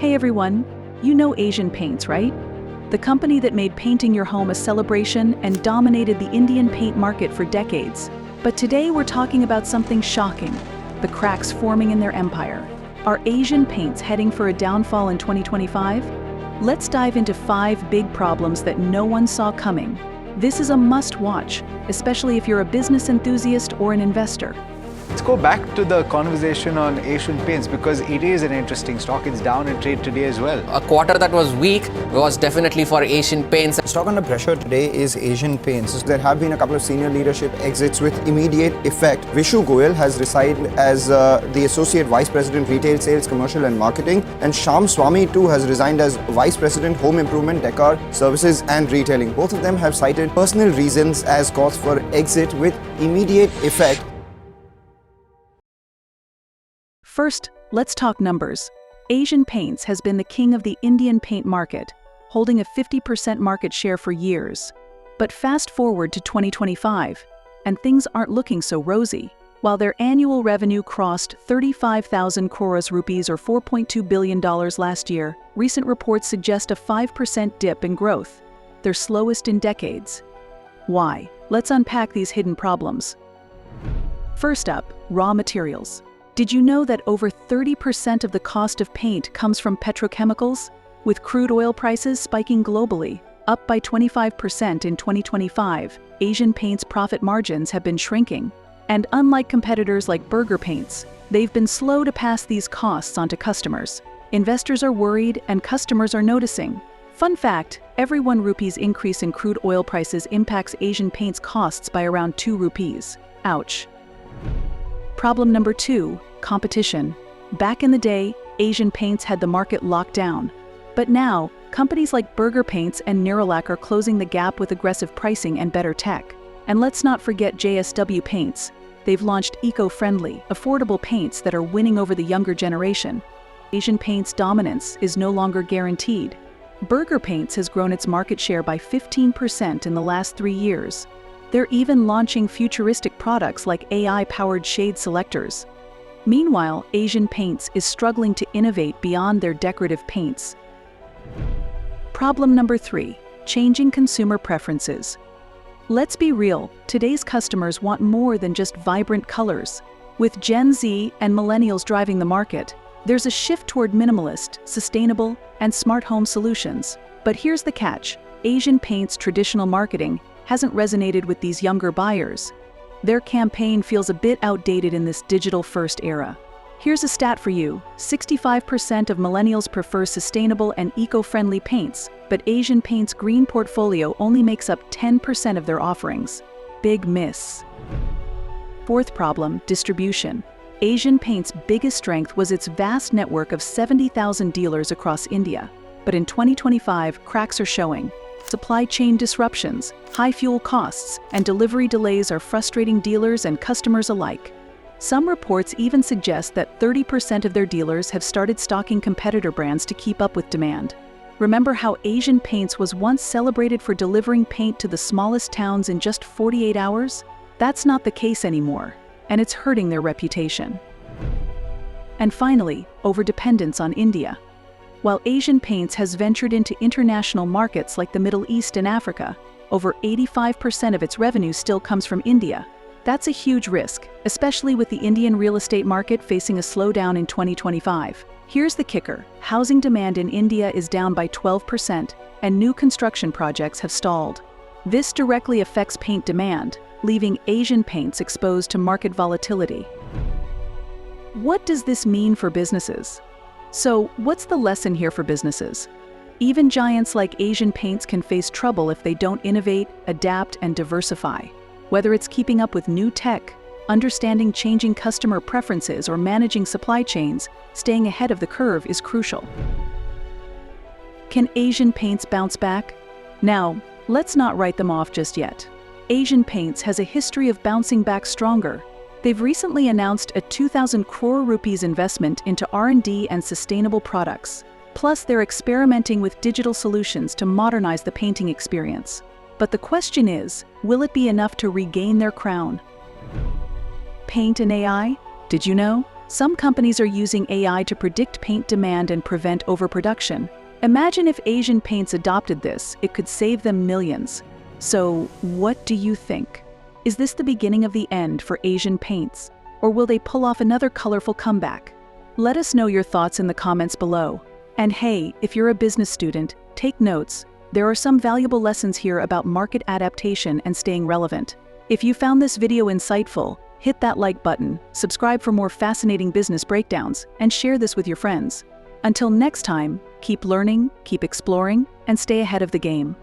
Hey everyone, you know Asian Paints, right? The company that made painting your home a celebration and dominated the Indian paint market for decades. But today we're talking about something shocking, the cracks forming in their empire. Are Asian Paints heading for a downfall in 2025? Let's dive into 5 big problems that no one saw coming. This is a must-watch, especially if you're a business enthusiast or an investor. Let's go back to the conversation on Asian Paints because it is an interesting stock. It's down in trade today as well. A quarter that was weak was definitely for Asian Paints. Stock under pressure today is Asian Paints. There have been a couple of senior leadership exits with immediate effect. Vishu Goyal has resigned as the Associate Vice President Retail Sales, Commercial and Marketing, and Shyam Swami too has resigned as Vice President Home Improvement, Decor, Services and Retailing. Both of them have cited personal reasons as cause for exit with immediate effect. First, let's talk numbers. Asian Paints has been the king of the Indian paint market, holding a 50% market share for years. But fast forward to 2025, and things aren't looking so rosy. While their annual revenue crossed 35,000 crores rupees or $4.2 billion last year, recent reports suggest a 5% dip in growth, their slowest in decades. Why? Let's unpack these hidden problems. First up, raw materials. Did you know that over 30% of the cost of paint comes from petrochemicals? With crude oil prices spiking globally, up by 25% in 2025, Asian Paints' profit margins have been shrinking. And unlike competitors like Burger Paints, they've been slow to pass these costs onto customers. Investors are worried and customers are noticing. Fun fact, every 1 rupee's increase in crude oil prices impacts Asian Paints' costs by around 2 rupees. Ouch. Problem number 2, competition. Back in the day, Asian Paints had the market locked down. But now, companies like Burger Paints and Nerolac are closing the gap with aggressive pricing and better tech. And let's not forget JSW Paints. They've launched eco-friendly, affordable paints that are winning over the younger generation. Asian Paints' dominance is no longer guaranteed. Burger Paints has grown its market share by 15% in the last 3 years. They're even launching futuristic products like AI-powered shade selectors. Meanwhile, Asian Paints is struggling to innovate beyond their decorative paints. Problem number 3, changing consumer preferences. Let's be real, today's customers want more than just vibrant colors. With Gen Z and millennials driving the market, there's a shift toward minimalist, sustainable, and smart home solutions. But here's the catch, Asian Paints' traditional marketing hasn't resonated with these younger buyers. Their campaign feels a bit outdated in this digital-first era. Here's a stat for you, 65% of millennials prefer sustainable and eco-friendly paints, but Asian Paints' green portfolio only makes up 10% of their offerings. Big miss. Fourth problem, distribution. Asian Paints' biggest strength was its vast network of 70,000 dealers across India. But in 2025, cracks are showing. Supply chain disruptions, high fuel costs, and delivery delays are frustrating dealers and customers alike. Some reports even suggest that 30% of their dealers have started stocking competitor brands to keep up with demand. Remember how Asian Paints was once celebrated for delivering paint to the smallest towns in just 48 hours? That's not the case anymore, and it's hurting their reputation. And finally, overdependence on India. While Asian Paints has ventured into international markets like the Middle East and Africa, over 85% of its revenue still comes from India. That's a huge risk, especially with the Indian real estate market facing a slowdown in 2025. Here's the kicker, housing demand in India is down by 12%, and new construction projects have stalled. This directly affects paint demand, leaving Asian Paints exposed to market volatility. What does this mean for businesses? So, what's the lesson here for businesses? Even giants like Asian Paints can face trouble if they don't innovate, adapt, and diversify. Whether it's keeping up with new tech, understanding changing customer preferences, or managing supply chains, staying ahead of the curve is crucial. Can Asian Paints bounce back? Now, let's not write them off just yet. Asian Paints has a history of bouncing back stronger. They've recently announced a 2,000 crore rupees investment into R&D and sustainable products. Plus, they're experimenting with digital solutions to modernize the painting experience. But the question is, will it be enough to regain their crown? Paint and AI? Did you know? Some companies are using AI to predict paint demand and prevent overproduction. Imagine if Asian Paints adopted this, it could save them millions. So, what do you think? Is this the beginning of the end for Asian Paints? Or will they pull off another colorful comeback? Let us know your thoughts in the comments below. And hey, if you're a business student, take notes. There are some valuable lessons here about market adaptation and staying relevant. If you found this video insightful, hit that like button, subscribe for more fascinating business breakdowns, and share this with your friends. Until next time, keep learning, keep exploring, and stay ahead of the game.